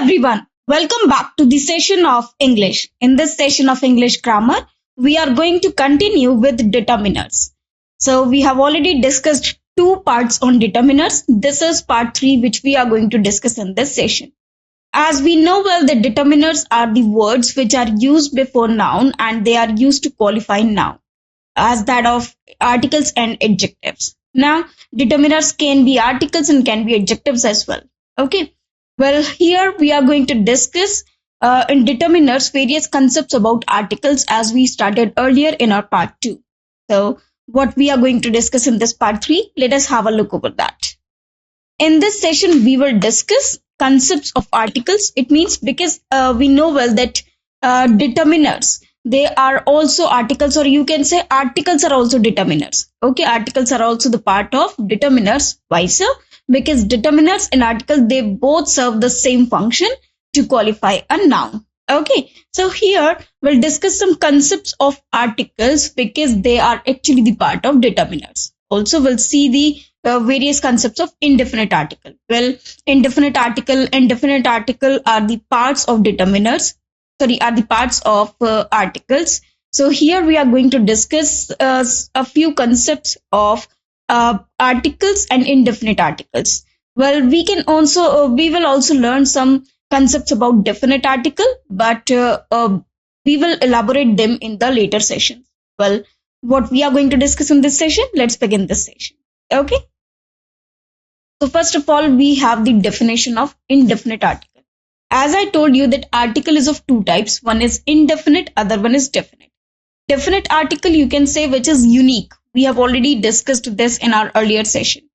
everyone, welcome back to the session of English. In this session of English grammar, we are going to continue with determiners. So we have already discussed two parts on determiners. This is part 3 which we are going to discuss in this session. As we know well, the determiners are the words which are used before noun and they are used to qualify noun as that of articles and adjectives. Now, determiners can be articles and can be adjectives as well. Okay. Well, here we are going to discuss in determiners various concepts about articles as we started earlier in our part 2. So, what we are going to discuss in this part 3, let us have a look over that. In this session, we will discuss concepts of articles. It means because we know well that determiners, they are also articles, or you can say articles are also determiners. Okay, articles are also the part of determiners. Why so? Because determiners and articles, they both serve the same function to qualify a noun. Okay, so here we'll discuss some concepts of articles because they are actually the part of determiners. Also, we'll see the various concepts of indefinite article. Well, indefinite article and definite article are the parts of determiners. Sorry, are the parts of articles. So here we are going to discuss a few concepts of articles and indefinite articles. Well, we will also learn some concepts about definite article, but we will elaborate them in the later sessions. Well, what we are going to discuss in this session, let's begin this session. Okay. So first of all, we have the definition of indefinite article. As I told you that article is of two types. One is indefinite, other one is definite. Definite article, you can say, which is unique. We have already discussed this in our earlier session.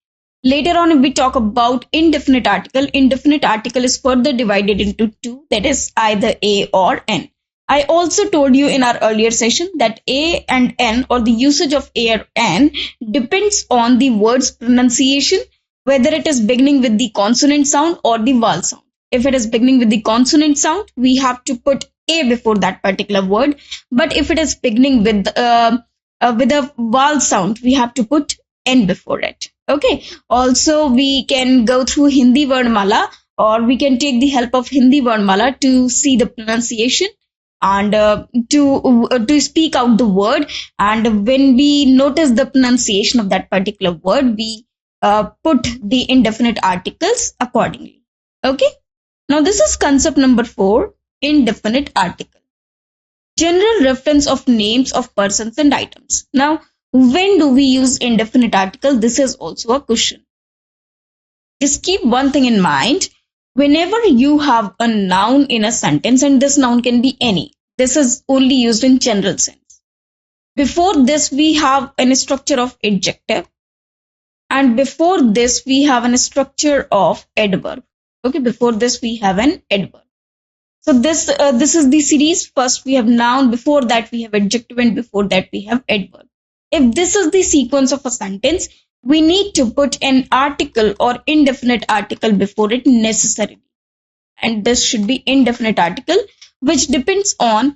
Later on, if we talk about indefinite article is further divided into two, that is either A or N. I also told you in our earlier session that A and N, or the usage of A or N, depends on the word's pronunciation, whether it is beginning with the consonant sound or the vowel sound. If it is beginning with the consonant sound, we have to put A before that particular word. But if it is beginning with a vowel sound, we have to put N before it. Okay. Also, we can go through Hindi Varnamala, or we can take the help of Hindi Varnamala to see the pronunciation and to speak out the word. And when we notice the pronunciation of that particular word, we put the indefinite articles accordingly. Okay. Now, this is concept number 4, indefinite article. General reference of names of persons and items. Now, when do we use indefinite article? This is also a question. Just keep one thing in mind. Whenever you have a noun in a sentence, and this noun can be any, this is only used in general sense. Before this, we have a structure of adjective. And before this, we have a structure of adverb. Okay, before this we have an adverb. So this is the series. First we have noun, before that we have adjective, and before that we have adverb. If this is the sequence of a sentence, we need to put an article or indefinite article before it necessarily. And this should be indefinite article, which depends on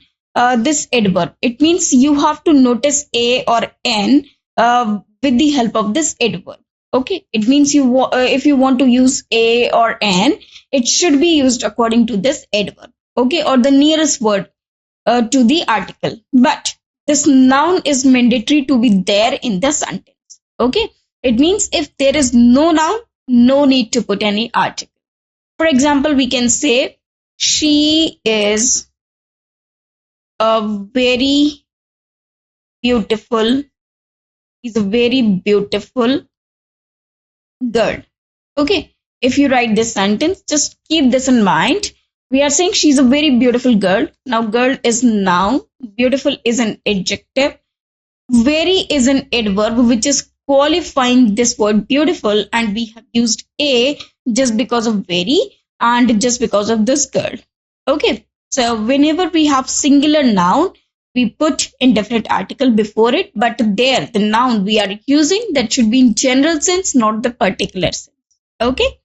this adverb. It means you have to notice A or N with the help of this adverb. Okay, it means if you want to use A or N, it should be used according to this adverb. Okay, or the nearest word to the article. But this noun is mandatory to be there in the sentence. Okay, it means if there is no noun, no need to put any article. For example, we can say she is a very beautiful. She's a very beautiful girl. Okay, if you write this sentence, just keep this in mind. We are saying she's a very beautiful girl. Now, girl is noun, beautiful is an adjective, very is an adverb which is qualifying this word beautiful, and we have used A just because of very and just because of this girl. Okay, so whenever we have singular noun, we put indefinite article before it, but there the noun we are using, that should be in general sense, not the particular sense. Okay.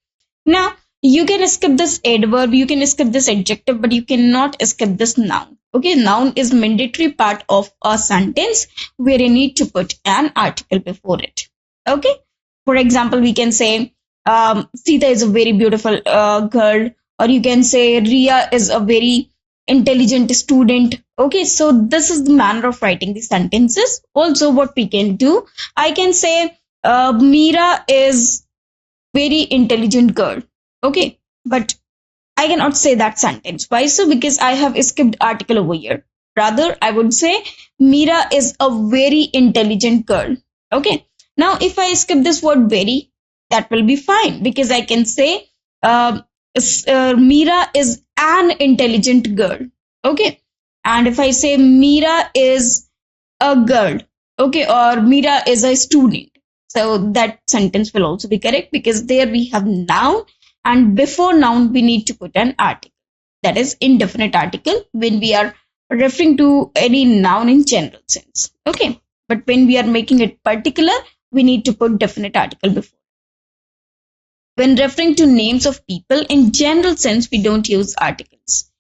Now, you can skip this adverb, you can skip this adjective, but you cannot skip this noun. Okay, noun is mandatory part of a sentence where you need to put an article before it. Okay. For example, we can say Sita is a very beautiful girl, or you can say Ria is a very intelligent student. Okay, so this is the manner of writing the sentences. Also, what we can do, I can say Meera is very intelligent girl. Okay, but I cannot say that sentence. Why so? Because I have skipped article over here. Rather, I would say Meera is a very intelligent girl. Okay. Now, if I skip this word very, that will be fine because I can say Meera is an intelligent girl. Okay. And if I say Meera is a girl, okay, or Meera is a student, so that sentence will also be correct because there we have noun, and before noun we need to put an article, that is indefinite article when we are referring to any noun in general sense. Okay, but when we are making it particular, we need to put definite article before. When referring to names of people in general sense, we don't use articles.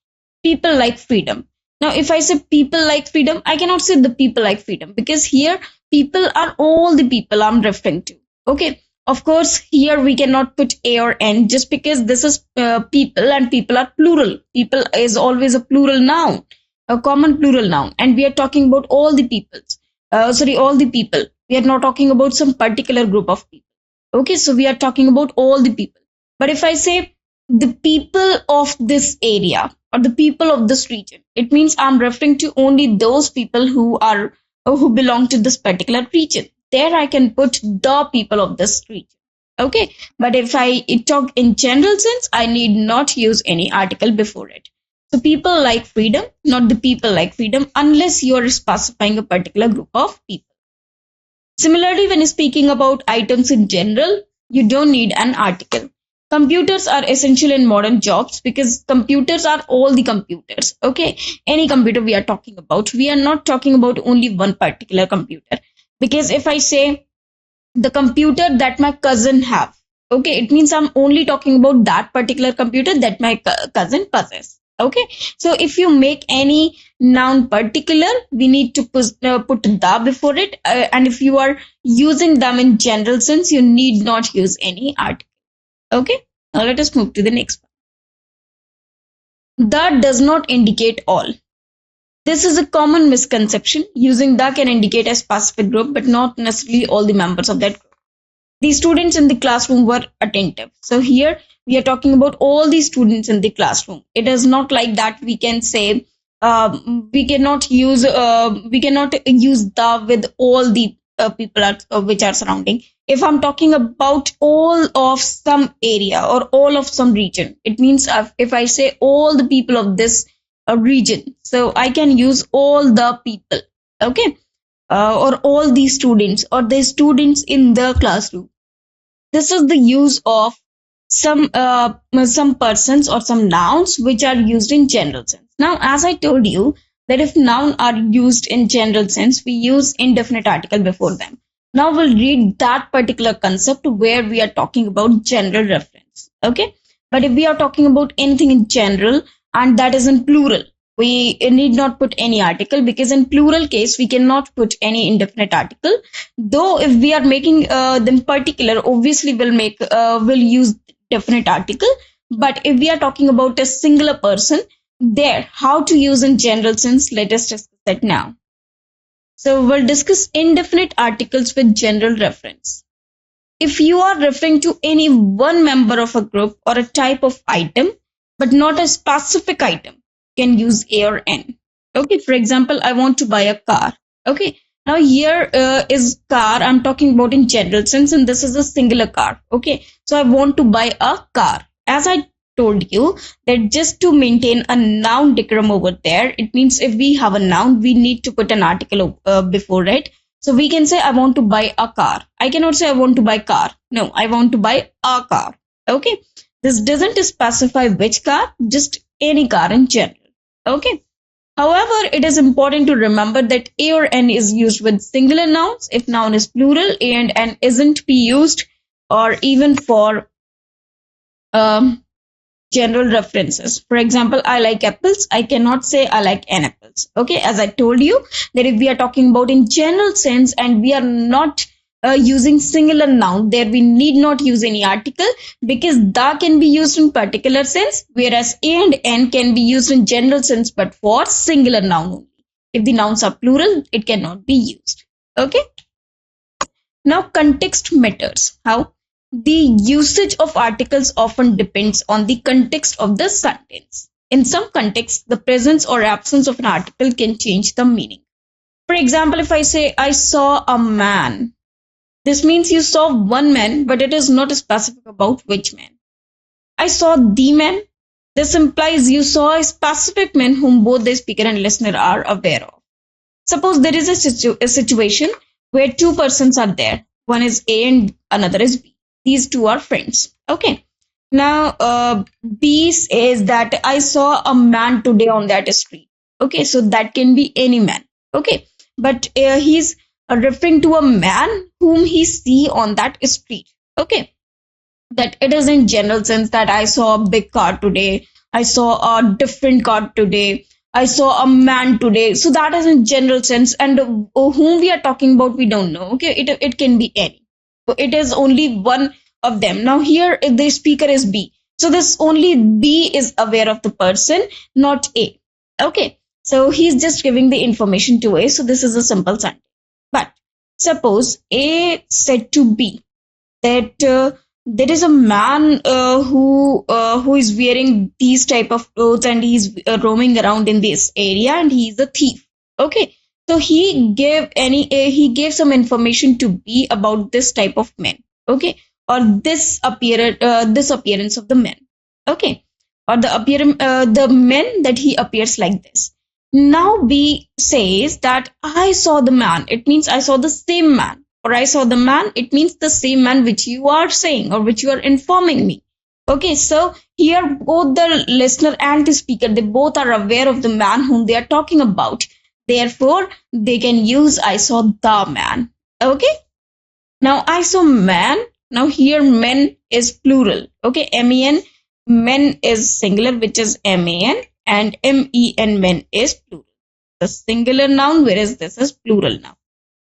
People like freedom. Now, if I say people like freedom, I cannot say the people like freedom because here people are all the people I'm referring to. Okay. Of course, here we cannot put a or n just because this is people and people are plural. People is always a plural noun, a common plural noun, and we are talking about all the peoples. All the people. We are not talking about some particular group of people. Okay, so we are talking about all the people. But if I say the people of this area or the people of this region, it means I'm referring to only those people who belong to this particular region. There I can put the people of this region. Okay, but if I talk in general sense, I need not use any article before it. So people like freedom, not the people like freedom, unless you are specifying a particular group of people. Similarly, when speaking about items in general, you don't need an article. Computers are essential in modern jobs because computers are all the computers. Okay, any computer we are talking about. We are not talking about only one particular computer. Because if I say the computer that my cousin have, okay, it means I'm only talking about that particular computer that my cousin possess. Okay, so if you make any noun particular, we need to put the before it, and if you are using them in general sense, you need not use any article. Okay, now let us move to the next one. The does not indicate all. This is a common misconception. Using the can indicate a specific group, but not necessarily all the members of that group. The students in the classroom were attentive. So here we are talking about all the students in the classroom. It is not like that we can say we cannot use the with all the people which are surrounding. If I'm talking about all of some area or all of some region, it means if I say all the people of this region, so I can use all the people. Okay, or all the students or the students in the classroom. This is the use of some persons or some nouns which are used in general sense. Now, as I told you that if noun are used in general sense, we use indefinite article before them. Now we'll read that particular concept where we are talking about general reference. Okay, but if we are talking about anything in general and that is in plural, we need not put any article because in plural case we cannot put any indefinite article. Though if we are making them particular, obviously we'll use definite article. But if we are talking about a singular person, there how to use in general sense, let us discuss that now. So we'll discuss indefinite articles with general reference. If you are referring to any one member of a group or a type of item, but not a specific item, can use a or n. Okay, for example, I want to buy a car. Okay, now here is car I'm talking about in general sense, and this is a singular car. Okay, so I want to buy a car. As I told you that just to maintain a noun decorum over there, it means if we have a noun, we need to put an article before it. So we can say I want to buy a car. I cannot say I want to buy car. No, I want to buy a car. Okay, this doesn't specify which car, just any car in general. Okay. However, it is important to remember that a or n is used with singular nouns. If noun is plural, a and n isn't be used, or even for general references. For example, I like apples. I cannot say I like an apples. Okay, as I told you that if we are talking about in general sense and we are not using singular noun, there we need not use any article because the can be used in particular sense, whereas a and n can be used in general sense but for singular noun only. If the nouns are plural, it cannot be used. Okay. Now context matters. How? The usage of articles often depends on the context of the sentence. In some contexts, the presence or absence of an article can change the meaning. For example, if I say, I saw a man, this means you saw one man, but it is not specific about which man. I saw the man. This implies you saw a specific man whom both the speaker and listener are aware of. Suppose there is a situation where two persons are there. One is A and another is B. These two are friends. Okay. Now, B says that I saw a man today on that street. Okay. So that can be any man. Okay. But he's referring to a man whom he see on that street. Okay. That it is in general sense that I saw a big car today. I saw a different car today. I saw a man today. So that is in general sense. And whom we are talking about, we don't know. Okay. It can be any. So it is only one of them. Now here the speaker is B. So this only B is aware of the person, not A. Okay. So he's just giving the information to A. So this is a simple sentence. But suppose A said to B that there is a man who is wearing these type of clothes and he's roaming around in this area and he's a thief. Okay, so he gave some information to B about this type of man. Okay, or this appearance of the man. Okay, or the man that he appears like this. Now B says that I saw the man. It means I saw the same man. Or I saw the man, it means the same man which you are saying or which you are informing me. Okay, so here both the listener and the speaker, they both are aware of the man whom they are talking about. Therefore, they can use I saw the man. Okay, now I saw man. Now here men is plural. Okay, men, men is singular, which is man, and men, men is plural. The singular noun, whereas this is plural noun.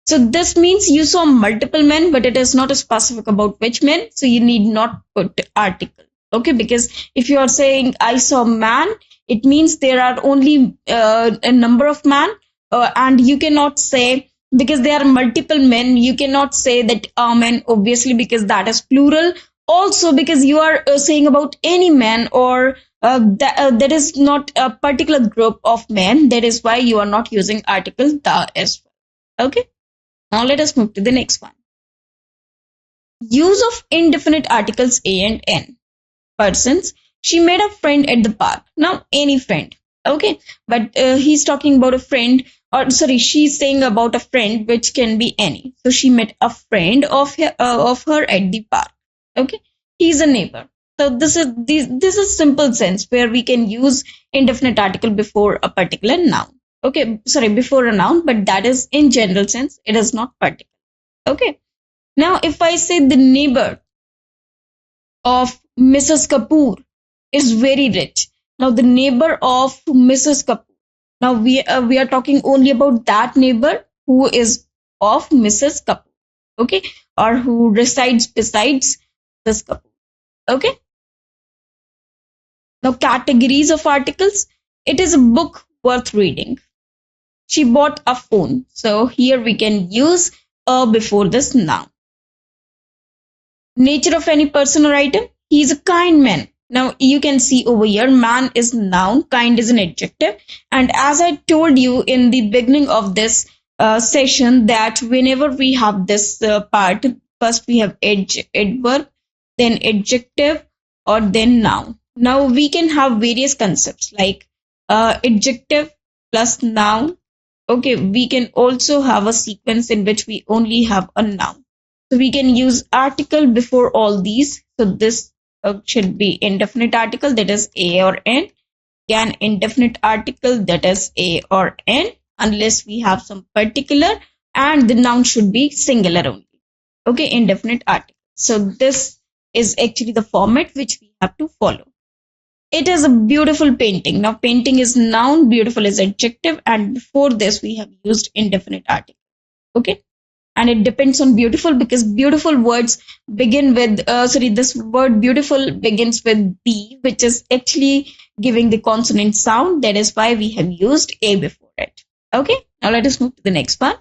So this means you saw multiple men, but it is not specific about which men. So you need not put article. Okay, because if you are saying I saw man, it means there are only a number of men, and you cannot say because there are multiple men. You cannot say that men, obviously, because that is plural. Also, because you are saying about any man or that is not a particular group of men. That is why you are not using article the as well. Okay. Now let us move to the next one. Use of indefinite articles A and N. Persons. She made a friend at the park. Now any friend. Okay. But he's talking about a friend, or sorry, she's saying about a friend which can be any. So she met a friend of her at the park. Okay. He's a neighbor. So this is simple sense where we can use indefinite article before a particular noun. Okay, sorry, before a noun, but that is in general sense. It is not particular. Okay. Now, if I say the neighbor of Mrs. Kapoor is very rich. Now, the neighbor of Mrs. Kapoor. Now, we are talking only about that neighbor who is of Mrs. Kapoor. Okay, or who resides besides Mrs. Kapoor. Okay. Now, categories of articles. It is a book worth reading. She bought a phone. So here we can use a before this noun. Nature of any person or item. He is a kind man. Now you can see over here, man is noun, kind is an adjective. And as I told you in the beginning of this session that whenever we have this part, first we have adverb, then adjective, or then noun. Now we can have various concepts like adjective plus noun. Okay, we can also have a sequence in which we only have a noun. So we can use article before all these. So this should be indefinite article, that is A or N. Again, indefinite article, that is A or N, unless we have some particular, and the noun should be singular only. Okay, indefinite article. So this is actually the format which we have to follow. It is a beautiful painting. Now painting is noun, beautiful is adjective, and before this we have used indefinite article. Okay. and it depends on beautiful because beautiful words begin with this word beautiful begins with B, which is actually giving the consonant sound. That is why we have used A before it. Okay, now let us move to the next one.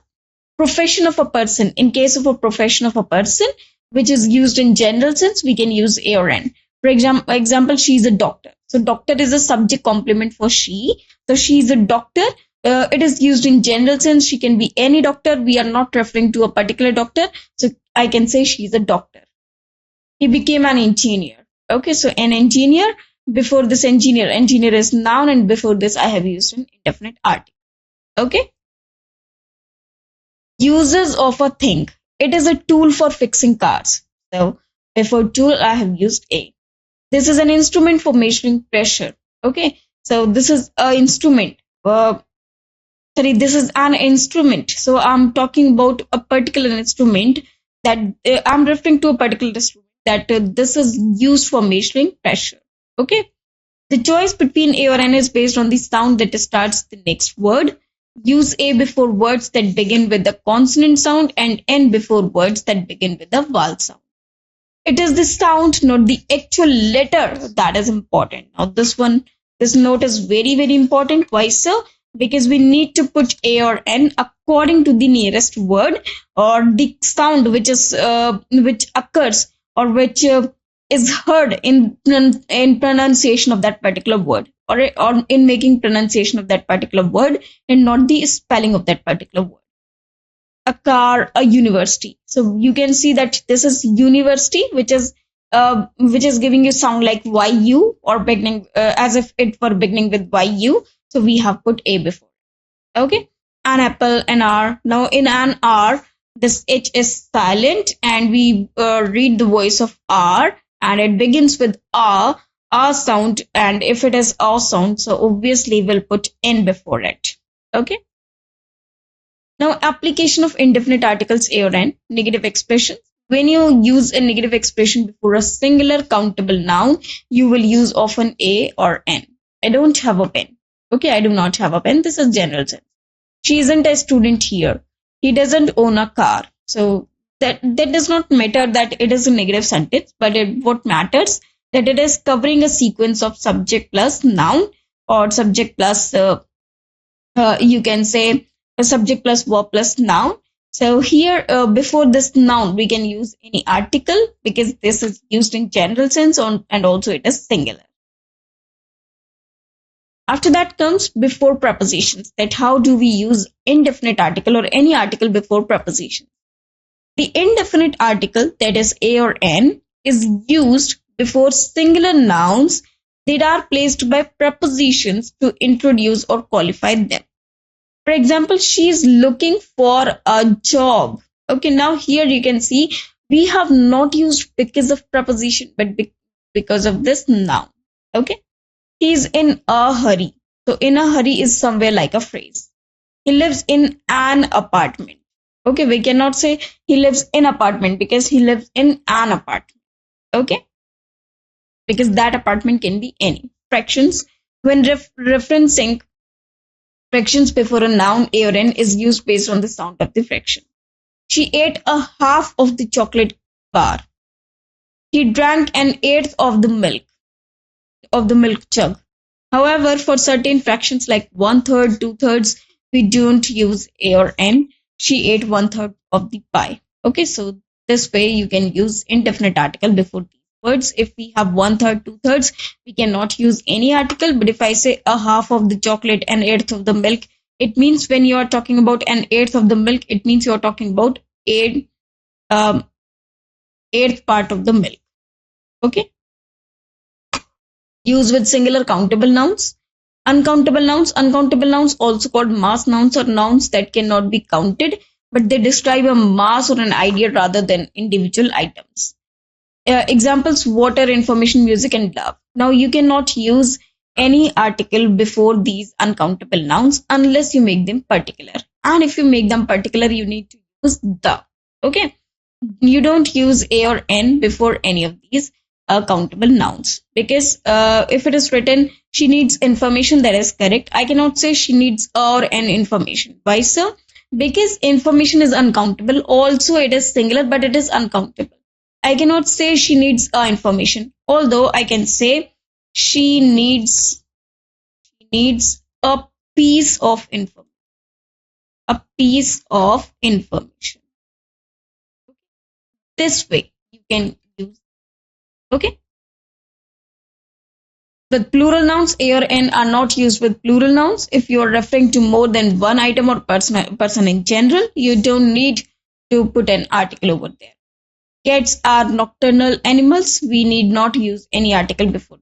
Profession of a person. In case of a profession of a person which is used in general sense, we can use A or N. For example, she is a doctor. So doctor is a subject complement for she. So she is a doctor. It is used in general sense. She can be any doctor. We are not referring to a particular doctor. So I can say she is a doctor. He became an engineer. Okay, so an engineer. Before this engineer is noun, and before this I have used an indefinite article. Okay. Uses of a thing. It is a tool for fixing cars. So before tool I have used A. This is an instrument for measuring pressure. Okay, so this is an instrument. This is an instrument. So I'm talking about a particular instrument that I'm referring to a particular instrument that this is used for measuring pressure. Okay, the choice between A or N is based on the sound that starts the next word. Use A before words that begin with the consonant sound and N before words that begin with the vowel sound. It is the sound, not the actual letter, that is important. Now this note is very, very important. Why so? Because we need to put A or N according to the nearest word or the sound which occurs or which is heard in pronunciation of that particular word, or in making pronunciation of that particular word, and not the spelling of that particular word. A car, a university. So you can see that this is university, which is giving you sound like YU, or beginning as if it were beginning with YU. So we have put A before. Okay, an apple, an R. Now in an R, this H is silent, and we read the voice of R, and it begins with R sound. And if it is R sound, so obviously we'll put N before it. Okay. Now, application of indefinite articles A or N, negative expressions. When you use a negative expression before a singular countable noun, you will use often A or N. I don't have a pen. Okay, I do not have a pen. This is general sense. She isn't a student here. He doesn't own a car. So that does not matter that it is a negative sentence, but what matters that it is covering a sequence of subject plus noun, or subject plus you can say a subject plus verb plus noun. So here before this noun we can use any article because this is used in general sense and also it is singular. After that comes before prepositions, that how do we use indefinite article or any article before preposition. The indefinite article, that is A or N, is used before singular nouns that are placed by prepositions to introduce or qualify them. For example, she is looking for a job. Okay, now here you can see we have not used because of preposition, but because of this noun. Okay, he is in a hurry. So in a hurry is somewhere like a phrase. He lives in an apartment. Okay, we cannot say he lives in apartment because he lives in an apartment. Okay, because that apartment can be any. Fractions, when referencing fractions before a noun A or N is used based on the sound of the fraction. She ate a half of the chocolate bar. He drank an eighth of the milk jug. However, for certain fractions like 1/3, 2/3, we don't use A or N. She ate 1/3 of the pie. Okay, so this way you can use indefinite article before these words. If we have 1/3, 2/3, we cannot use any article. But if I say a half of the chocolate, an eighth of the milk, it means when you are talking about an eighth of the milk, it means you are talking about eighth part of the milk. Okay. Use with singular countable nouns. Uncountable nouns also called mass nouns, or nouns that cannot be counted, but they describe a mass or an idea rather than individual items. Examples: water, information, music, and love. Now you cannot use any article before these uncountable nouns unless you make them particular. And if you make them particular, you need to use the. Okay, you don't use A or N before any of these countable nouns, because if it is written she needs information, that is correct. I cannot say she needs or an information. Why so? Because information is uncountable, also it is singular, but it is uncountable. I cannot say she needs information, although I can say she needs a piece of information. A piece of information. This way you can use. Okay. With plural nouns, a or n are not used with plural nouns. If you are referring to more than one item or person in general, you don't need to put an article over there. Cats are nocturnal animals. We need not use any article before.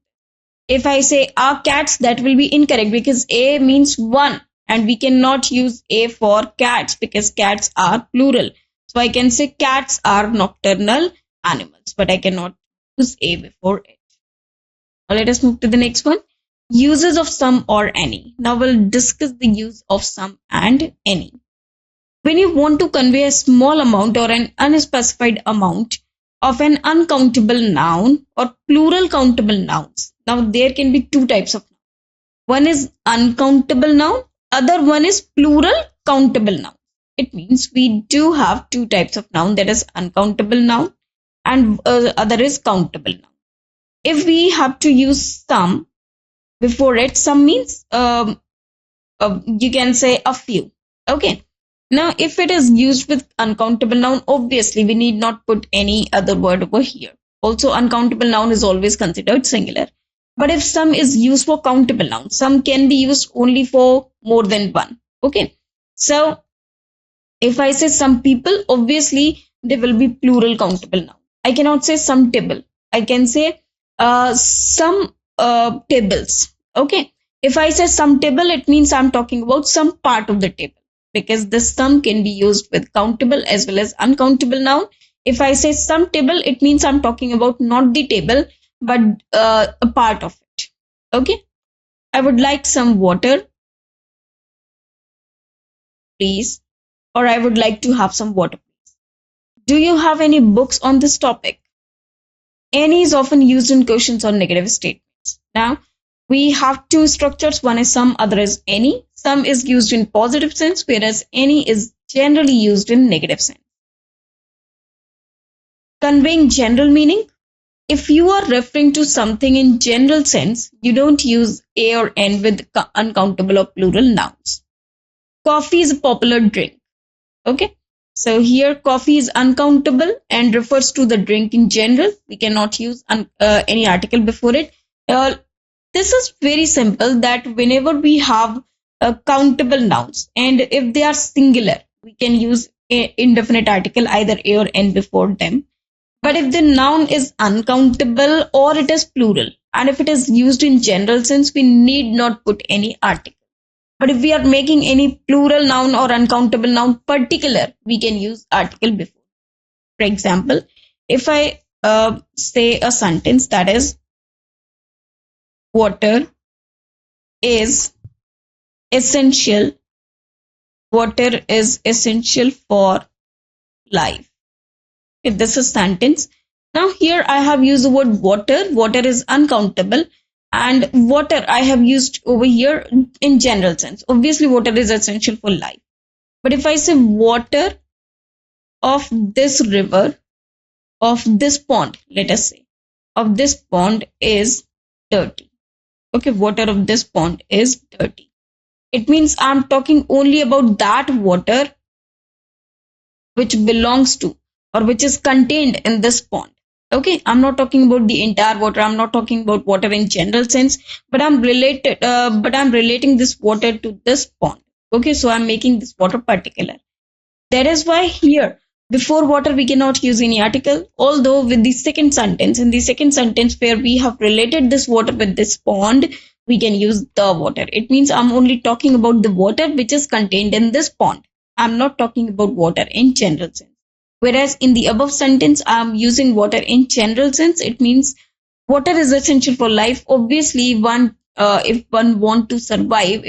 If I say are cats, that will be incorrect because a means one and we cannot use a for cats because cats are plural. So I can say cats are nocturnal animals, but I cannot use a before it. Now let us move to the next one. Uses of some or any. Now we'll discuss the use of some and any. When you want to convey a small amount or an unspecified amount of an uncountable noun or plural countable nouns. Now there can be two types of nouns. One is uncountable noun, other one is plural countable noun. It means we do have two types of noun, that is uncountable noun and other is countable noun. If we have to use some before it, some means you can say a few. Okay. Now, if it is used with uncountable noun, obviously we need not put any other word over here. Also, uncountable noun is always considered singular. But if some is used for countable noun, some can be used only for more than one. Okay. So, if I say some people, obviously they will be plural countable noun. I cannot say some table. I can say some tables. Okay. If I say some table, it means I'm talking about some part of the table, because this some can be used with countable as well as uncountable noun. If I say some table, it means I'm talking about not the table, but a part of it. Okay. I would like some water, please. Or I would like to have some water, please. Do you have any books on this topic? Any is often used in questions or negative statements. Now, we have two structures. One is some, other is any. Some is used in positive sense, whereas any is generally used in negative sense. Conveying general meaning. If you are referring to something in general sense, you don't use a or n with uncountable or plural nouns. Coffee is a popular drink. Okay. So here coffee is uncountable and refers to the drink in general. We cannot use any article before it. This is very simple, that whenever we have countable nouns and if they are singular, we can use a indefinite article, either a or n before them. But if the noun is uncountable or it is plural, and if it is used in general sense, we need not put any article. But if we are making any plural noun or uncountable noun particular, we can use article before. For example, if I say a sentence that is, water is essential. Water is essential for life. If this is sentence. Now here I have used the word water. Water is uncountable. And water I have used over here in general sense. Obviously, water is essential for life. But if I say water of this river, of this pond, let us say, of this pond is dirty. Okay, water of this pond is dirty. It means I'm talking only about that water which belongs to or which is contained in this pond. Okay, I'm not talking about the entire water. I'm not talking about water in general sense, but I'm relating this water to this pond. Okay, so I'm making this water particular. That is why here before water we cannot use any article. Although with the second sentence, in the second sentence where we have related this water with this pond, we can use the water. It means I'm only talking about the water which is contained in this pond. I'm not talking about water in general sense. Whereas in the above sentence, I'm using water in general sense. It means water is essential for life. Obviously, if one wants to survive,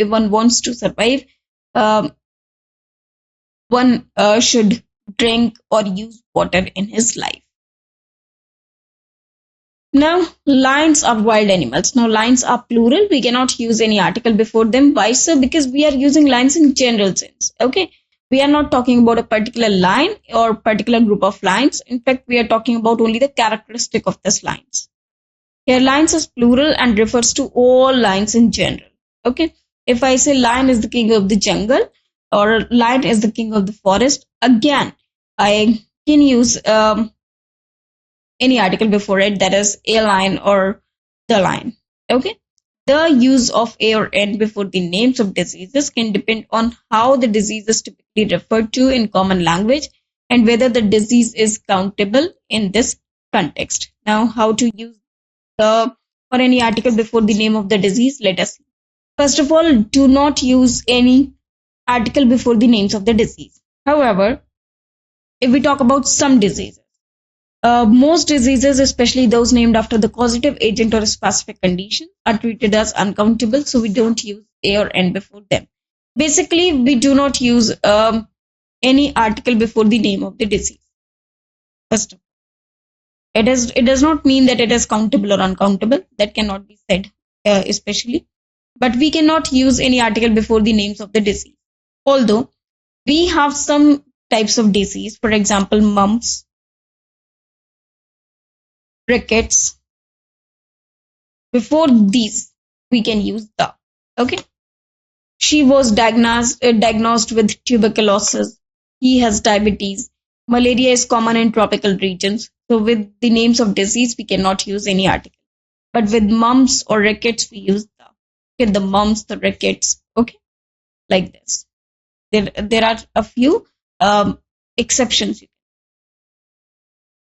one should drink or use water in his life. Now, lions are wild animals. Now, lions are plural. We cannot use any article before them. Why so? Because we are using lions in general sense. Okay. We are not talking about a particular line or particular group of lines. In fact, we are talking about only the characteristic of this lines. Here, lines is plural and refers to all lines in general. Okay. If I say lion is the king of the jungle or lion is the king of the forest, again, I can use any article before it, that is a lion or the lion. Okay. The use of a or n before the names of diseases can depend on how the disease is typically referred to in common language and whether the disease is countable in this context. Now, how to use the or any article before the name of the disease? Let us see. First of all, do not use any article before the names of the disease. However, if we talk about some diseases, most diseases, especially those named after the causative agent or a specific condition, are treated as uncountable, so we don't use a or n before them. Basically, we do not use any article before the name of the disease. First of all, it does not mean that it is countable or uncountable. That cannot be said, especially. But we cannot use any article before the names of the disease. Although we have some types of disease, for example, mumps, rickets. Before these, we can use the. Okay. She was diagnosed with tuberculosis. He has diabetes. Malaria is common in tropical regions. So with the names of disease, we cannot use any article. But with mumps or rickets, we use the. Okay, the mumps, the rickets. Okay, like this. There are a few exceptions.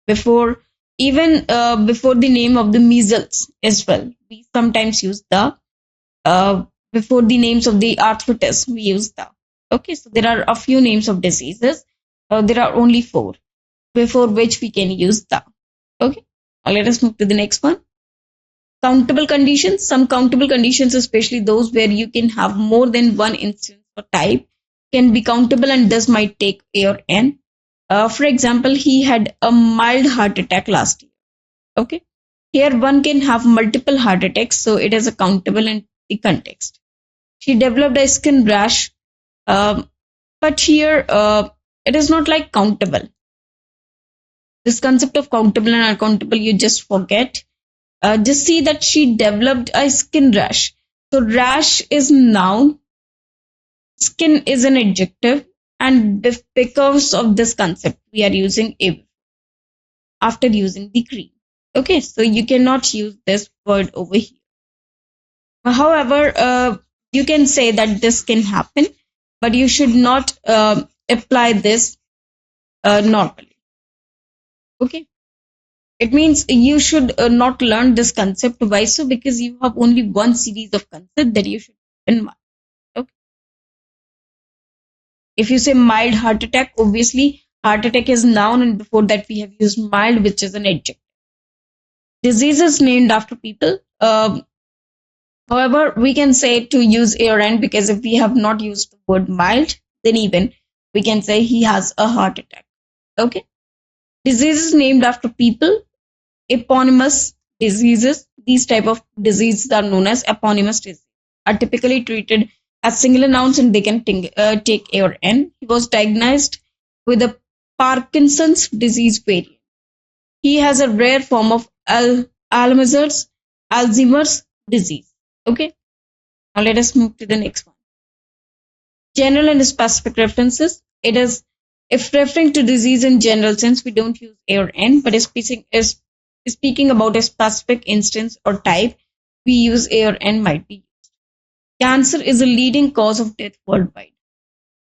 Before before the name of the measles as well, we sometimes use the. Before the names of the arthritis, we use the. Okay, so there are a few names of diseases. There are only 4 before which we can use the. Okay, now let us move to the next one. Countable conditions. Some countable conditions, especially those where you can have more than one instance or type, can be countable and thus might take a or n. For example, he had a mild heart attack last year. Okay, here one can have multiple heart attacks, so it is a countable in the context. She developed a skin rash, but here it is not like countable. This concept of countable and uncountable, you just forget. Just see that she developed a skin rash. So rash is noun, skin is an adjective, and because of this concept, we are using a after using the cream. Okay, so you cannot use this word over here. However, you can say that this can happen, but you should not apply this normally. Okay. It means you should not learn this concept. Why so? Because you have only one series of concept that you should keep in mind. Okay. If you say mild heart attack, obviously heart attack is noun, and before that we have used mild, which is an adjective. Diseases named after people. However, we can say to use a or n, because if we have not used the word mild, then even we can say he has a heart attack. Okay. Diseases named after people, eponymous diseases. These type of diseases are known as eponymous diseases. Are typically treated as singular nouns and they can take a or n. He was diagnosed with a Parkinson's disease variant. He has a rare form of Alzheimer's disease. Okay. Now let us move to the next one. General and specific references. It is, if referring to disease in general sense, we don't use a or n, but speaking about a specific instance or type, we use a or n might be used. Cancer is a leading cause of death worldwide.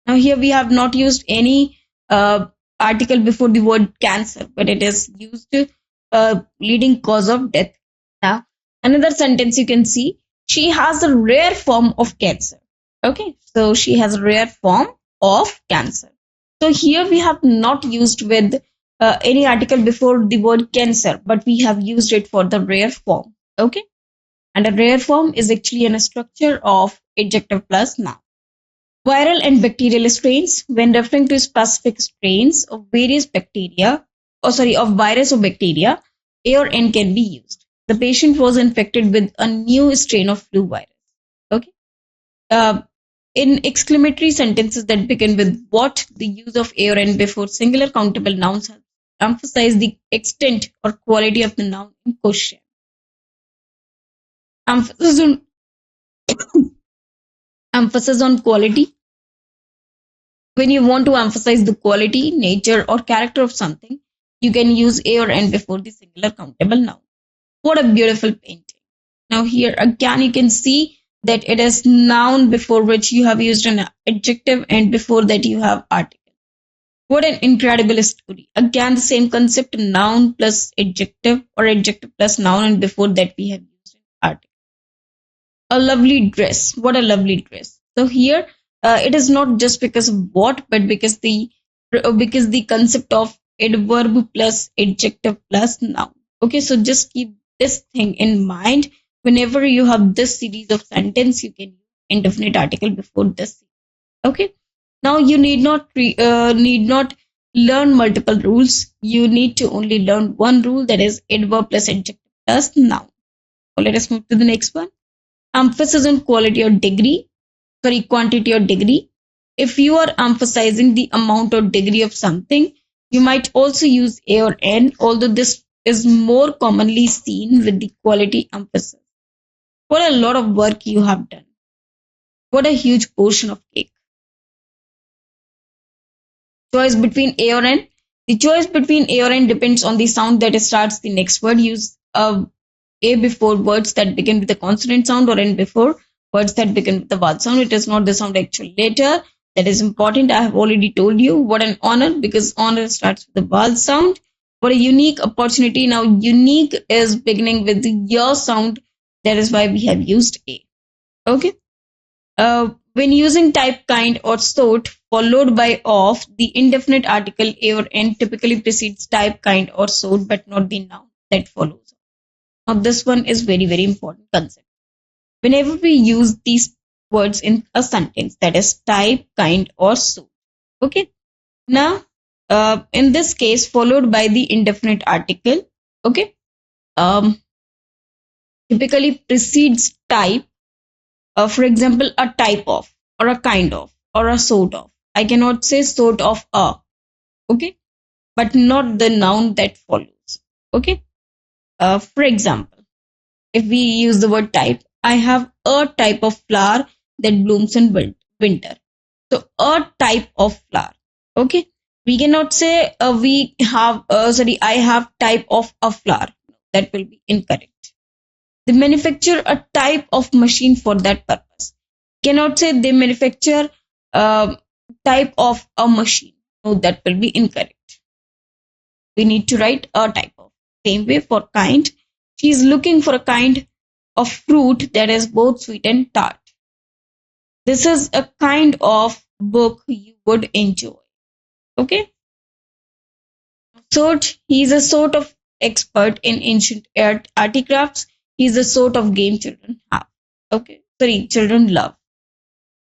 Now here we have not used any article before the word cancer, but it is used leading cause of death. Now another sentence you can see, she has a rare form of cancer. Okay, so she has a rare form of cancer. So here we have not used with any article before the word cancer, but we have used it for the rare form. Okay, and a rare form is actually a structure of adjective plus noun. Viral and bacterial strains. When referring to specific strains of various bacteria, of virus or bacteria, a or n can be used. The patient was infected with a new strain of flu virus. Okay. In exclamatory sentences that begin with what, the use of a or n before singular countable nouns helps emphasize the extent or quality of the noun in question. Emphasis on, emphasis on quality. When you want to emphasize the quality, nature, or character of something, you can use a or n before the singular countable noun. What a beautiful painting. Now here again you can see that it is noun before which you have used an adjective and before that you have article. What an incredible story. Again the same concept, noun plus adjective or adjective plus noun, and before that we have used an article. A lovely dress. What a lovely dress. So here it is not just because of what, but because the concept of adverb plus adjective plus noun. Okay, so just keep this thing in mind. Whenever you have this series of sentence, you can use indefinite article before this. Okay, now you need not learn multiple rules. You need to only learn one rule, that is adverb plus adjective plus noun. So let us move to the next one. Emphasis on quality or degree, quantity or degree. If you are emphasizing the amount or degree of something, you might also use a or n, although this is more commonly seen with the quality emphasis. What a lot of work you have done. What a huge portion of cake. Choice between a or n. The choice between a or n depends on the sound that starts the next word. Use a before words that begin with a consonant sound, or n before words that begin with the vowel sound. It is not the sound actual letter. That is important. I have already told you. What an honor, because honor starts with the vowel sound. What a unique opportunity. Now unique is beginning with the your sound. That is why we have used a. Okay. When using type, kind, or sort followed by of, the indefinite article a or n typically precedes type, kind, or sort, but not the noun that follows. Now this one is very, very important concept. Whenever we use these words in a sentence, that is type, kind, or sort. Okay. Now, in this case, followed by the indefinite article. Okay. Typically precedes type. For example, a type of, or a kind of, or a sort of. I cannot say sort of a. Okay. But not the noun that follows. Okay. For example, if we use the word type, I have a type of flower that blooms in winter. So a type of flower. Okay. We cannot say I have type of a flower. That will be incorrect. They manufacture a type of machine for that purpose. Cannot say they manufacture type of a machine. No, that will be incorrect. We need to write a type of. Same way for kind. She is looking for a kind of fruit that is both sweet and tart. This is a kind of book you would enjoy. Okay. Sort, he is a sort of expert in ancient articrafts. He is the sort of game children have. Okay. Sorry, children love.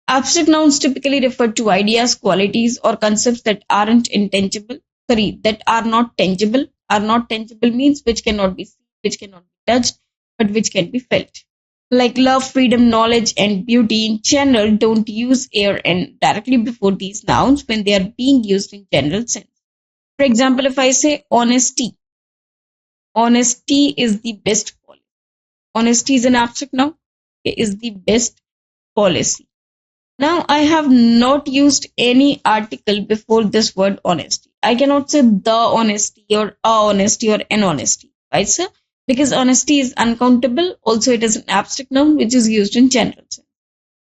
Abstract nouns typically refer to ideas, qualities, or concepts that aren't intangible. Sorry, that are not tangible. Are not tangible means which cannot be seen, which cannot be touched, but which can be felt. Like love, freedom, knowledge, and beauty in general don't use a or n directly before these nouns when they are being used in general sense. For example, if I say honesty, honesty is the best policy. Honesty is an abstract noun. It is the best policy. Now I have not used any article before this word honesty. I cannot say the honesty or a honesty or an honesty, right, sir? Because honesty is uncountable. Also, it is an abstract noun which is used in general sense.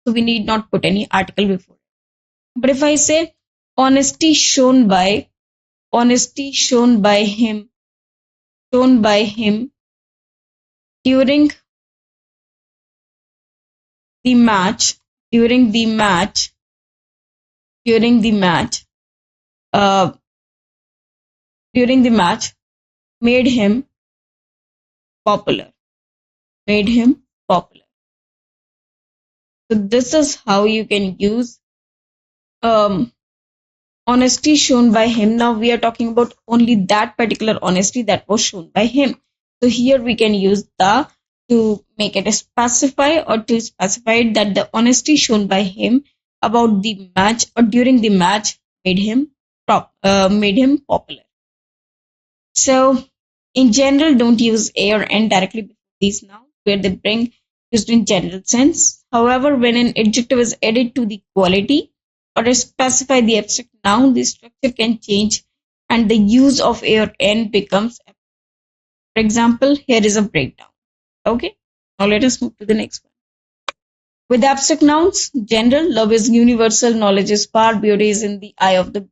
So we need not put any article before it. But if I say honesty shown by him during the match made him popular. So this is how you can use honesty shown by him. Now we are talking about only that particular honesty that was shown by him. So here we can use the to make it specify or to specify that the honesty shown by him about the match or during the match made him popular. So, in general, don't use a or n directly before these nouns where they bring used in general sense. However, when an adjective is added to the quality or to specify the abstract noun, the structure can change and the use of a or n becomes. For example, here is a breakdown. Okay, now let us move to the next one. With abstract nouns, general, love is universal, knowledge is power, beauty is in the eye of the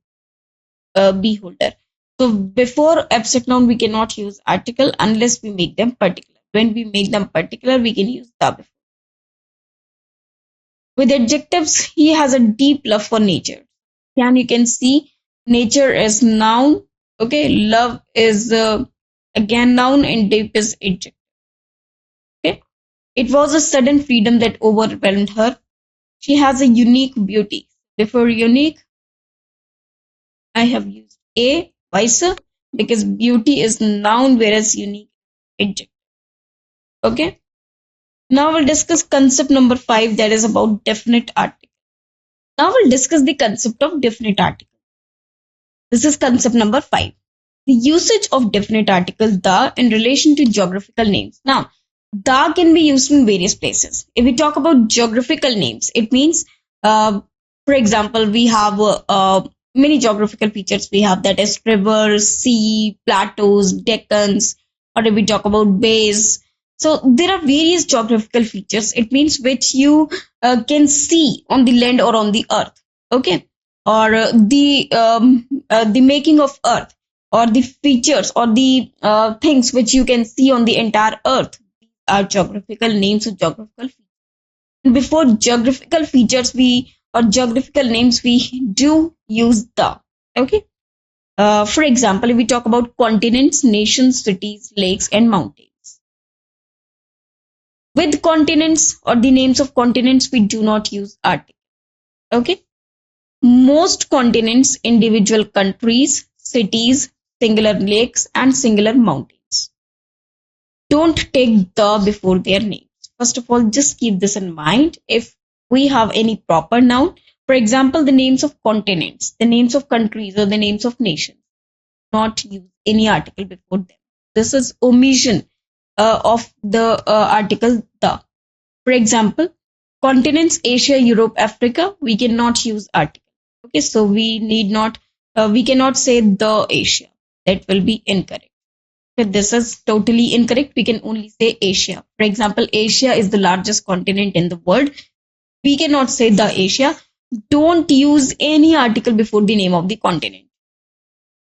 beholder. So before abstract noun, we cannot use article unless we make them particular. When we make them particular, we can use the before. With adjectives, he has a deep love for nature. And you can see nature is noun. Okay, love is again noun and deep is adjective. Okay, it was a sudden freedom that overwhelmed her. She has a unique beauty. Before unique, I have used a vice because beauty is noun whereas unique adjective. Okay. Now we'll discuss concept number 5, that is about definite article. Now we'll discuss the concept of definite article. This is concept number 5. The usage of definite article the in relation to geographical names. Now, the can be used in various places. If we talk about geographical names, it means, for example, we have many geographical features we have, that is rivers, sea, plateaus, deccans, or if we talk about bays. So there are various geographical features. It means which you can see on the land or on the earth. Okay, or the making of earth, or the features or the things which you can see on the entire earth. These are geographical names or geographical features. And before geographical features or geographical names, we do use the. Okay. For example, if we talk about continents, nations, cities, lakes, and mountains. With continents or the names of continents, we do not use article. Okay. Most continents, individual countries, cities, singular lakes, and singular mountains don't take the before their names. First of all, just keep this in mind. If we have any proper noun, for example, the names of continents, the names of countries, or the names of nations, not use any article before them. This is omission of the article the. For example, continents Asia, Europe, Africa, we cannot use article. Okay, so we cannot say the Asia. That will be incorrect. Okay, this is totally incorrect. We can only say Asia. For example, Asia is the largest continent in the world. We cannot say the Asia. Don't use any article before the name of the continent.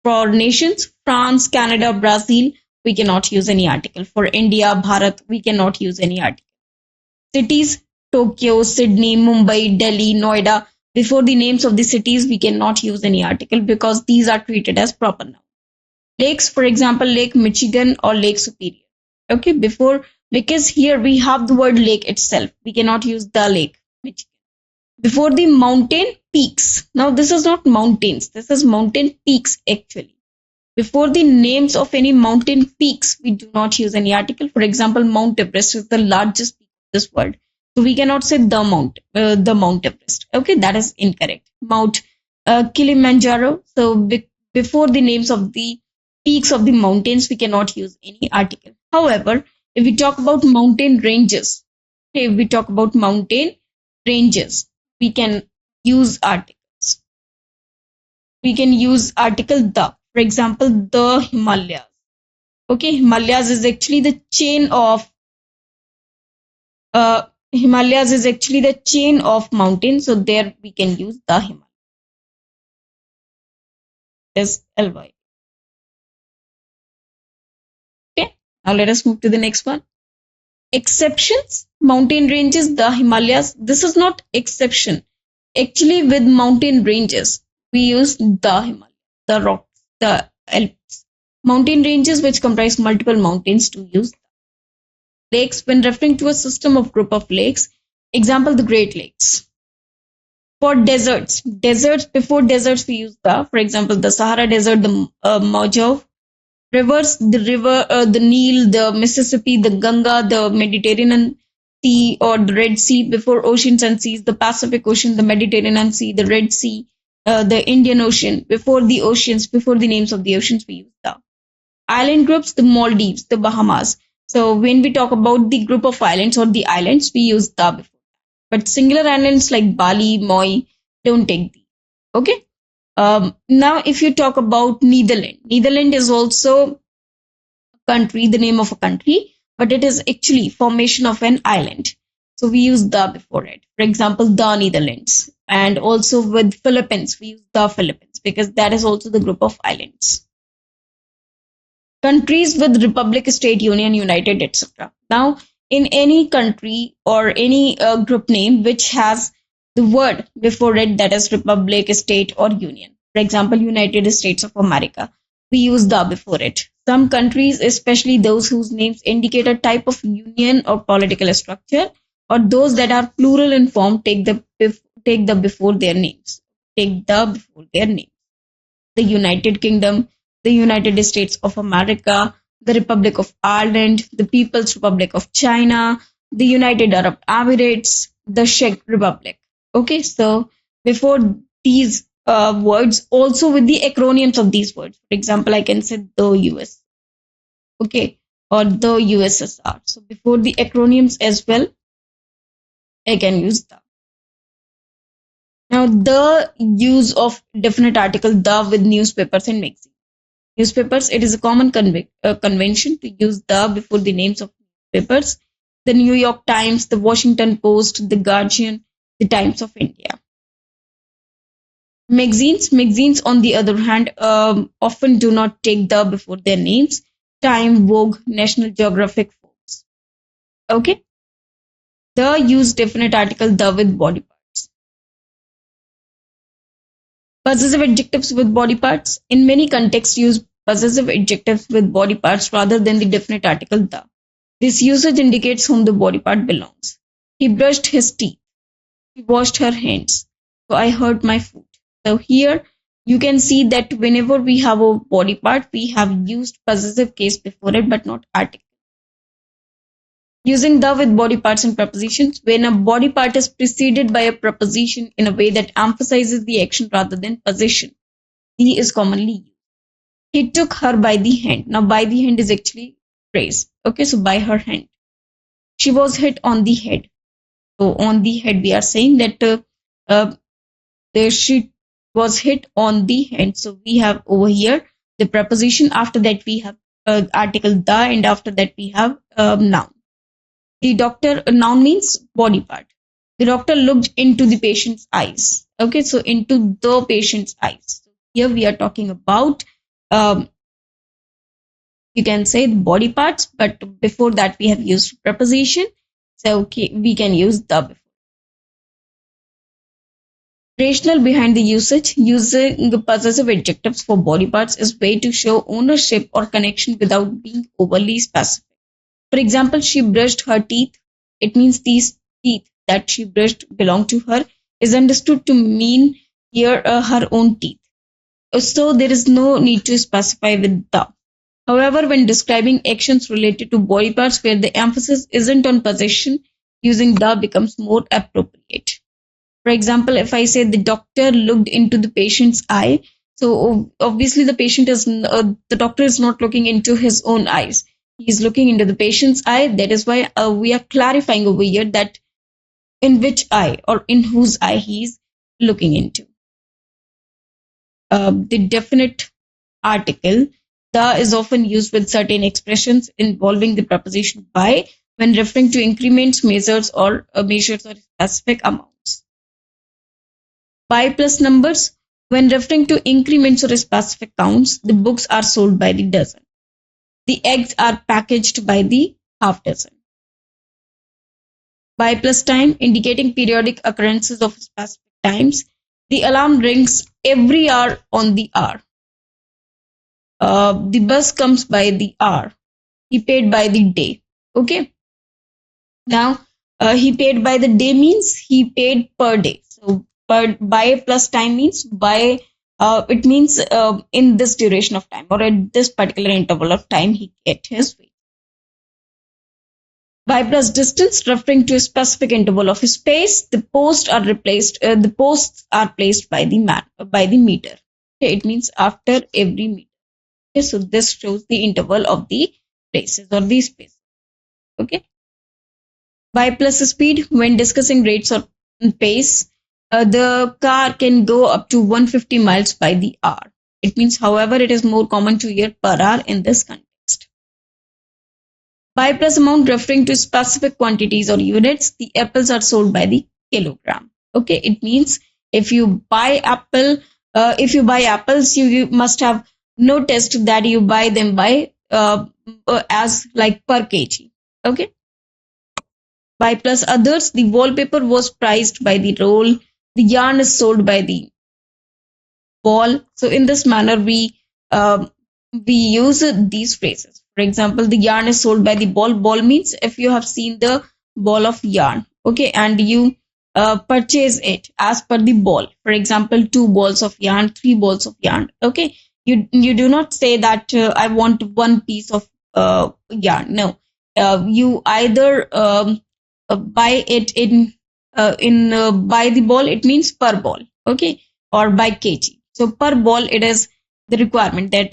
For nations, France, Canada, Brazil, we cannot use any article. For India, Bharat, we cannot use any article. Cities, Tokyo, Sydney, Mumbai, Delhi, Noida. Before the names of the cities, we cannot use any article because these are treated as proper nouns. Lakes, for example, Lake Michigan or Lake Superior. Okay, because here we have the word lake itself. We cannot use the Lake Michigan. Before the mountain, peaks. Now this is not mountains. This is mountain peaks actually. Before the names of any mountain peaks, we do not use any article. For example, Mount Everest is the largest peak of this world. So we cannot say the Mount Everest. Okay, that is incorrect. Mount Kilimanjaro. So before the names of the peaks of the mountains, we cannot use any article. However, if we talk about mountain ranges, we can use articles. We can use article the. For example, the Himalayas. Okay, Himalayas is actually the chain of mountains. So there we can use the Himalayas. SLY. Okay, now let us move to the next one. Exceptions, mountain ranges, the Himalayas. This is not exception. Actually, with mountain ranges, we use the Himalayas, the rocks, the Alps. Mountain ranges which comprise multiple mountains to use. Lakes, when referring to a system of group of lakes. Example, the Great Lakes. For deserts, before deserts we use the. For example, the Sahara Desert, the Mojave. Rivers, the Nile, the Mississippi, the Ganga, the Mediterranean. Sea or the Red Sea. Before oceans and seas, the Pacific Ocean, the Mediterranean Sea, the Red Sea, the Indian Ocean. Before the oceans, before the names of the oceans, we use the. Island groups, the Maldives, the Bahamas. So when we talk about the group of islands or the islands, we use the before. But singular islands like Bali, Moi don't take the. Okay. Now, if you talk about Netherlands, Netherlands is also a country, the name of a country, but it is actually formation of an island. So we use the before it. For example, the Netherlands. And also with Philippines, we use the Philippines because that is also the group of islands. Countries with Republic, State, Union, United, etc. Now, in any country or any group name which has the word before it, that is Republic, State, or Union. For example, United States of America, we use the before it. Some countries, especially those whose names indicate a type of union or political structure, or those that are plural in form, take the before their names. Take the before their names. The United Kingdom, the United States of America, the Republic of Ireland, the People's Republic of China, the United Arab Emirates, the Czech Republic. Okay, so before these words, also with the acronyms of these words. For example, I can say the US, okay, or the USSR. So before the acronyms as well, I can use the. Now, the use of definite article the with newspapers and magazines. Newspapers, it is a common convention to use the before the names of newspapers. The New York Times, the Washington Post, the Guardian, the Times of India. Magazines on the other hand, often do not take the before their names. Time, Vogue, National Geographic, Forbes. Okay. The use definite article the with body parts. Possessive adjectives with body parts. In many contexts, use possessive adjectives with body parts rather than the definite article the. This usage indicates whom the body part belongs. He brushed his teeth. She washed her hands. So I hurt my foot. So here you can see that whenever we have a body part, we have used possessive case before it, but not article. Using the with body parts and prepositions. When a body part is preceded by a preposition in a way that emphasizes the action rather than possession, the is commonly used. He took her by the hand. Now, by the hand is actually phrase. Okay, so by her hand. She was hit on the head. So on the head, we are saying that she was hit on the head. So we have over here the preposition. After that, we have article the, and after that, we have noun. The doctor, noun means body part. The doctor looked into the patient's eyes. Okay, so into the patient's eyes. So here we are talking about, you can say the body parts, but before that we have used preposition. So okay, we can use the before. Rationale behind the usage. Using the possessive adjectives for body parts is way to show ownership or connection without being overly specific. For example, she brushed her teeth. It means these teeth that she brushed belong to her is understood to mean here her own teeth. So there is no need to specify with the. However, when describing actions related to body parts where the emphasis isn't on possession, using the becomes more appropriate. For example, if I say the doctor looked into the patient's eye, so obviously the doctor is not looking into his own eyes. He is looking into the patient's eye. That is why we are clarifying over here that in which eye or in whose eye he is looking into. The definite article the is often used with certain expressions involving the preposition by when referring to increments, measures or specific amounts. By plus numbers, when referring to increments or specific counts, the books are sold by the dozen. The eggs are packaged by the half dozen. By plus time, indicating periodic occurrences of specific times. The alarm rings every hour on the hour. The bus comes by the hour. He paid by the day. Okay. Now, he paid by the day means he paid per day. So, by plus time means by, it means in this duration of time or at this particular interval of time he get his wage. By plus distance, referring to a specific interval of space, the posts are replaced. The posts are placed by the meter. Okay, it means after every meter. Okay, so this shows the interval of the places or the space. Okay. By plus speed, when discussing rates or pace, the car can go up to 150 miles by the hour. It means, however, it is more common to hear per hour in this context. By plus amount, referring to specific quantities or units, the apples are sold by the kilogram. Okay, it means if you buy apples, you must have noticed that you buy them by as like per kg. Okay. By plus others, the wallpaper was priced by the roll. The yarn is sold by the ball. So in this manner, we use these phrases. For example, the yarn is sold by the ball. Ball means if you have seen the ball of yarn, okay, and you purchase it as per the ball. For example, 2 balls of yarn, 3 balls of yarn. Okay, you do not say that I want 1 piece of yarn. No, you either buy it in by the ball. It means per ball. Okay, or by kg. So per ball, it is the requirement that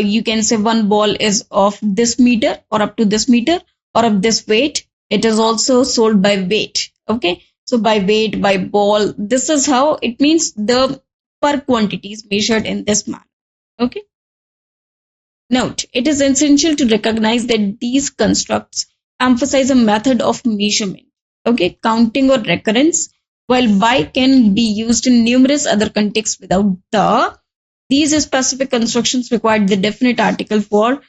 you can say 1 ball is of this meter or up to this meter or of this weight. It is also sold by weight. Okay, so by weight, by ball, this is how it means the per quantity is measured in this manner. Okay. Note, it is essential to recognize that these constructs emphasize a method of measurement. Okay, counting or recurrence, while by can be used in numerous other contexts without the. These specific constructions require the definite article for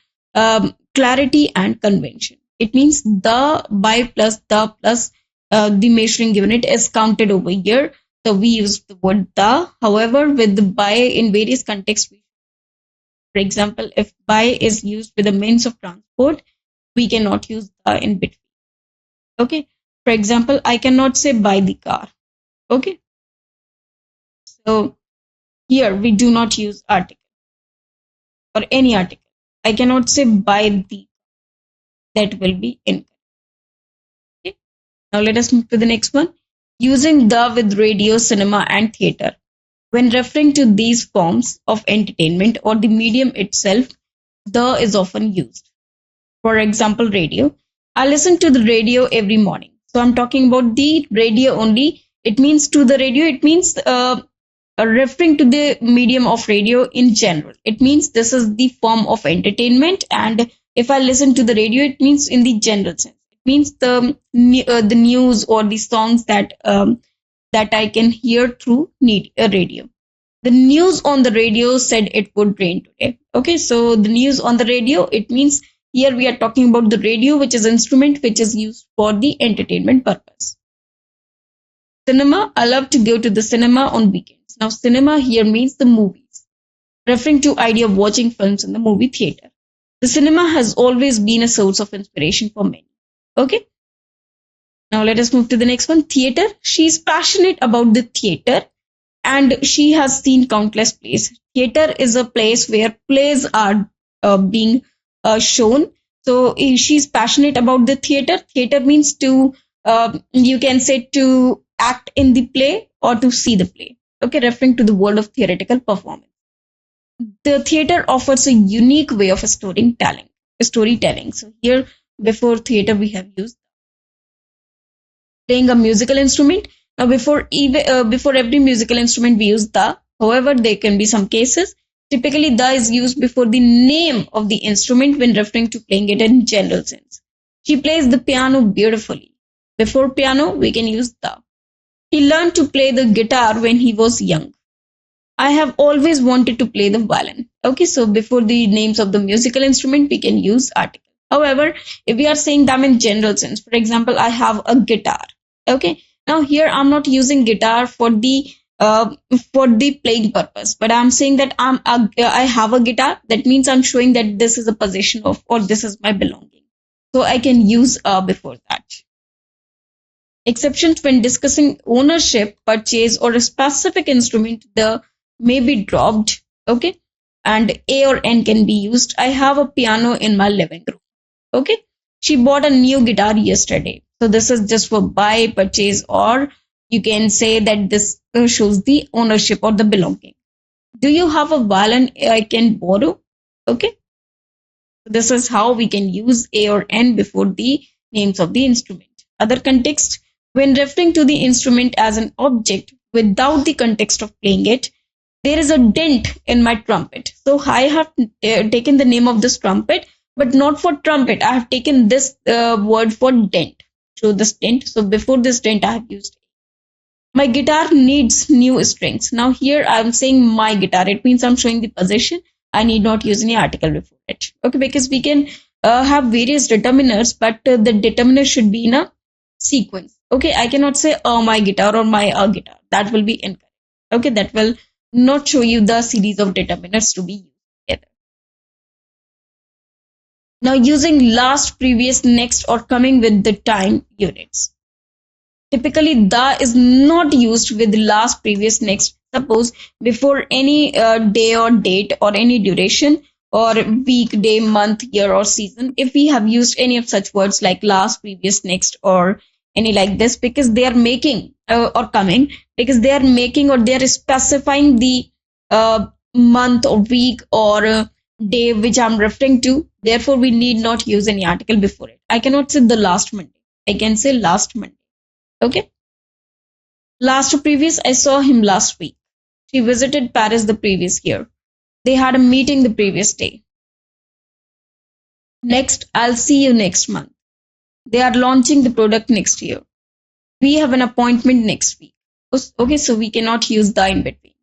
clarity and convention. It means the, by plus the plus the measuring unit is counted over here. So we use the word the. However, with the by in various contexts, for example, if by is used with a means of transport, we cannot use the in between. Okay. For example, I cannot say buy the car. Okay. So here we do not use article or any article. I cannot say buy the. That will be incorrect. Okay. Now let us move to the next one. Using the with radio, cinema, and theater. When referring to these forms of entertainment or the medium itself, the is often used. For example, radio. I listen to the radio every morning. So I'm talking about the radio only. It means to the radio. It means referring to the medium of radio in general. It means this is the form of entertainment. And if I listen to the radio, it means in the general sense. It means the news or the songs that I can hear through a radio. The news on the radio said it would rain today. Okay, so the news on the radio, it means here we are talking about the radio, which is instrument which is used for the entertainment purpose. Cinema, I love to go to the cinema on weekends. Now, cinema here means the movies, referring to idea of watching films in the movie theater. The cinema has always been a source of inspiration for many. Okay. Now let us move to the next one. Theater. She's passionate about the theater and she has seen countless plays. Theater is a place where plays are being shown. So she's passionate about the theater. Theater means to, you can say to act in the play or to see the play. Okay, referring to the world of theoretical performance. The theater offers a unique way of storytelling. So here, before theater, we have used playing a musical instrument. Now, before every musical instrument, we use the. However, there can be some cases. Typically, the is used before the name of the instrument when referring to playing it in general sense. She plays the piano beautifully. Before piano, we can use the. He learned to play the guitar when he was young. I have always wanted to play the violin. Okay, so before the names of the musical instrument, we can use article. However, if we are saying them in general sense, for example, I have a guitar. Okay, now here I'm not using guitar for the playing purpose, but I'm saying that I have a guitar. That means I'm showing that this is a possession of, or this is my belonging. So I can use before that. Exceptions when discussing ownership, purchase, or a specific instrument, the may be dropped. Okay, and a or n can be used. I have a piano in my living room. Okay, She bought a new guitar yesterday. So this is just for buy, purchase, or you can say that this shows the ownership or the belonging. Do you have a violin I can borrow? Okay. This is how we can use a or n before the names of the instrument. Other context, when referring to the instrument as an object without the context of playing it, there is a dent in my trumpet. So I have taken the name of this trumpet, but not for trumpet. I have taken this word for dent. So this dent. So before this dent, I have used my guitar needs new strings. Now here I'm saying my guitar. It means I'm showing the possession. I need not use any article before it. Okay, because we can have various determiners, but the determiner should be in a sequence. Okay, I cannot say my guitar or my guitar. That will be incorrect. Okay, that will not show you the series of determiners to be used together. Now using last, previous, next, or coming with the time units. Typically, the is not used with last, previous, next. Suppose before any day or date or any duration or week, day, month, year, or season, if we have used any of such words like last, previous, next, or any like this, because they are making or coming, because they are making or they are specifying the month or week or day which I'm referring to. Therefore, we need not use any article before it. I cannot say the last Monday. I can say last Monday. Okay. Last to previous, I saw him last week. She visited Paris the previous year. They had a meeting the previous day. Next, I'll see you next month. They are launching the product next year. We have an appointment next week. Okay, so we cannot use the in between.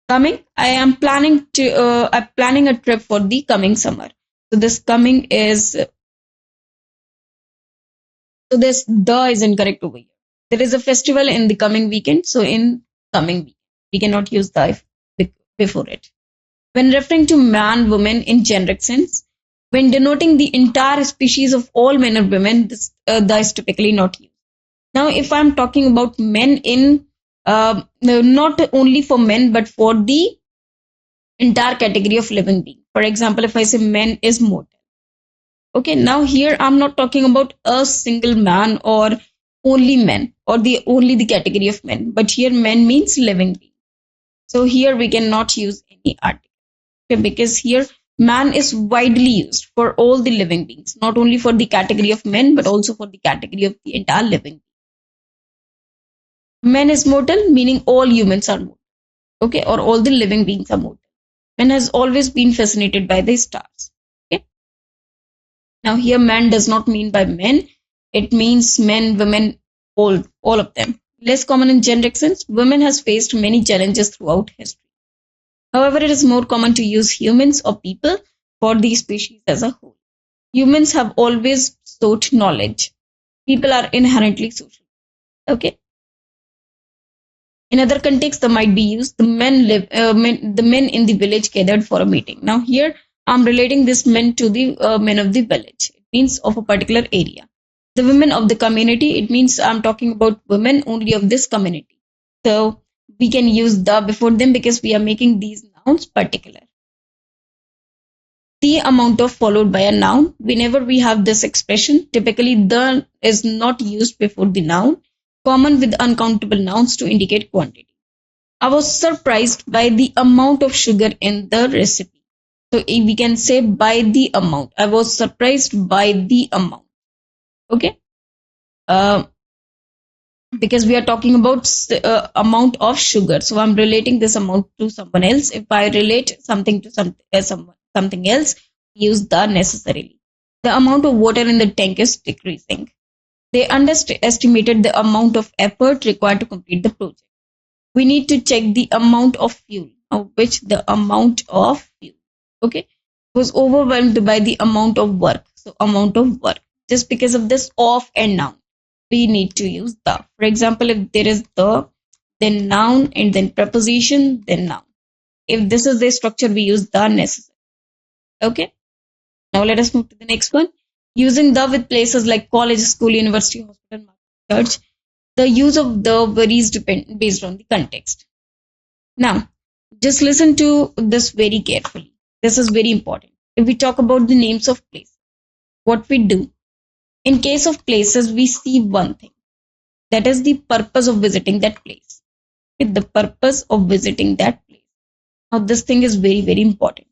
Coming, I am planning a trip for the coming summer. So this coming is, so this the is incorrect over here. There is a festival in the coming weekend. So in coming week, we cannot use the before it. When referring to man, woman in generic sense, when denoting the entire species of all men or women, this the is typically not used. Now, if I'm talking about men in not only for men, but for the entire category of living being. For example, if I say men is mortal. Okay, now here I'm not talking about a single man or only men or only the category of men, but here men means living being. So here we cannot use any article. Okay, because here man is widely used for all the living beings, not only for the category of men, but also for the category of the entire living being. Man is mortal, meaning all humans are mortal. Okay, or all the living beings are mortal. Man has always been fascinated by the stars. Okay. Now here man does not mean by men. It means men, women, all of them. Less common in generic sense, women has faced many challenges throughout history. However, it is more common to use humans or people for the species as a whole. Humans have always sought knowledge. People are inherently social. Okay. In other contexts, that might be used. The men in the village gathered for a meeting. Now here, I'm relating this men to the men of the village. It means of a particular area. The women of the community. It means I'm talking about women only of this community. So we can use the before them because we are making these nouns particular. The amount of followed by a noun. Whenever we have this expression, typically the is not used before the noun. Common with uncountable nouns to indicate quantity. I was surprised by the amount of sugar in the recipe. So we can say by the amount. I was surprised by the amount. Okay. Because we are talking about amount of sugar. So I'm relating this amount to someone else. If I relate something to something else, use the necessarily. The amount of water in the tank is decreasing. They underestimated the amount of effort required to complete the project. We need to check the amount of fuel, of which the amount of fuel, okay, was overwhelmed by the amount of work. So amount of work. Just because of this of and noun, we need to use the. For example, if there is the, then noun, and then preposition, then noun. If this is the structure, we use the necessary. Okay. Now let us move to the next one. Using the with places like college, school, university, hospital, market, church, the use of the varies based on the context. Now, just listen to this very carefully. This is very important. If we talk about the names of places, what we do in case of places, we see one thing, that is the purpose of visiting that place. With the purpose of visiting that place. Now this thing is very, very important.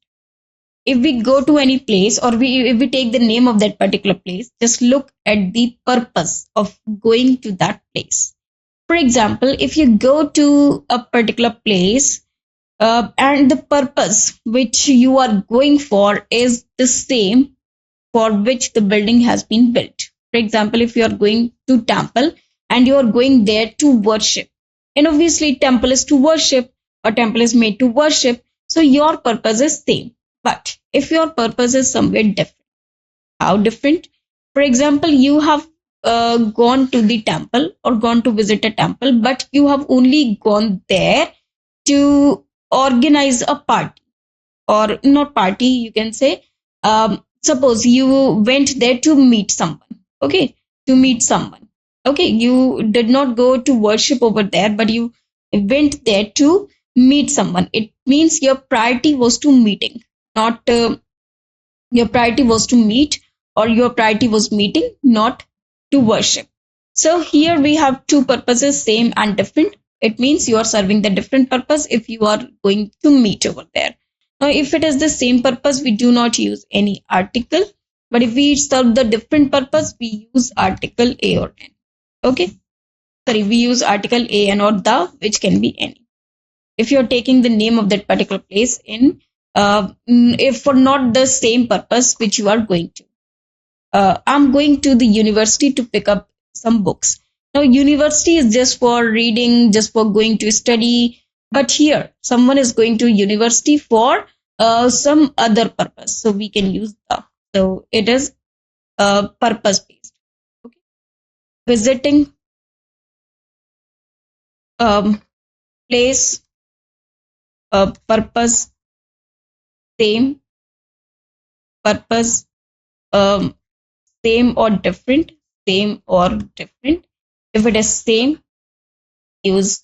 If we go to any place, or if we take the name of that particular place, just look at the purpose of going to that place. For example, if you go to a particular place, and the purpose which you are going for is the same for which the building has been built. For example, if you are going to temple and you are going there to worship, and obviously temple is to worship, or temple is made to worship, so your purpose is same. But if your purpose is somewhere different, how different? For example, you have gone to the temple or gone to visit a temple, but you have only gone there to organize a party, or not party, you can say. Suppose you went there to meet someone, okay, to meet someone, okay, you did not go to worship over there, but you went there to meet someone. It means your priority was to meeting, not your priority was to meet, or your priority was meeting, not to worship. So here we have two purposes, same and different. It means you are serving the different purpose if you are going to meet over there. Now, if it is the same purpose, we do not use any article. But if we serve the different purpose, we use article a or an. Okay. Sorry, we use article a, and or the, which can be any. If you're taking the name of that particular place in, if for not the same purpose which you are going to. I'm going to the university to pick up some books. Now, university is just for reading, just for going to study. But here, someone is going to university for some other purpose. So we can use the. So it is purpose based. Okay. Visiting place, purpose, same, purpose, same or different, same or different. If it is same, use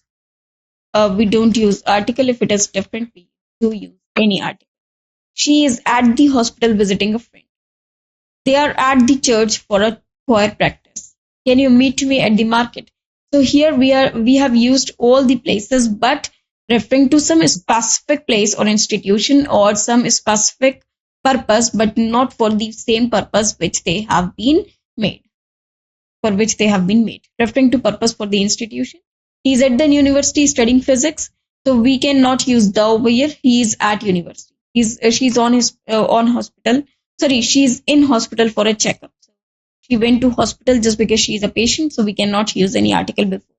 we don't use article. If it is different, we do use any article. She is at the hospital visiting a friend. They are at the church for a choir practice. Can you meet me at the market? So here we have used all the places, but referring to some specific place or institution or some specific purpose, but not for the same purpose which they have been made. For which they have been made. Referring to purpose for the institution. He is at the university studying physics, so we cannot use the over here. He is at university. She's on his on hospital. Sorry, she's in hospital for a checkup. She went to hospital just because she is a patient, so we cannot use any article before.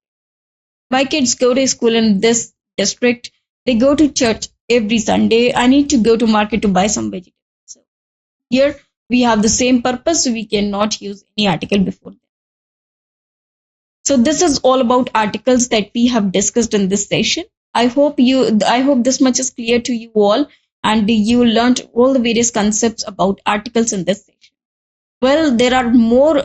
My kids go to school in this district. They go to church every Sunday. I need to go to market to buy some vegetables. So here we have the same purpose, so we cannot use any article before them. So this is all about articles that we have discussed in this session. I hope this much is clear to you all, and you learned all the various concepts about articles in this session. Well, there are more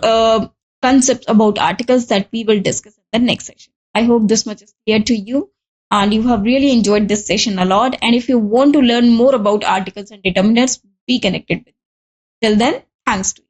concepts about articles that we will discuss in the next session. I hope this much is clear to you, and you have really enjoyed this session a lot. And if you want to learn more about articles and determinants, be connected with me. Till then, thanks to you.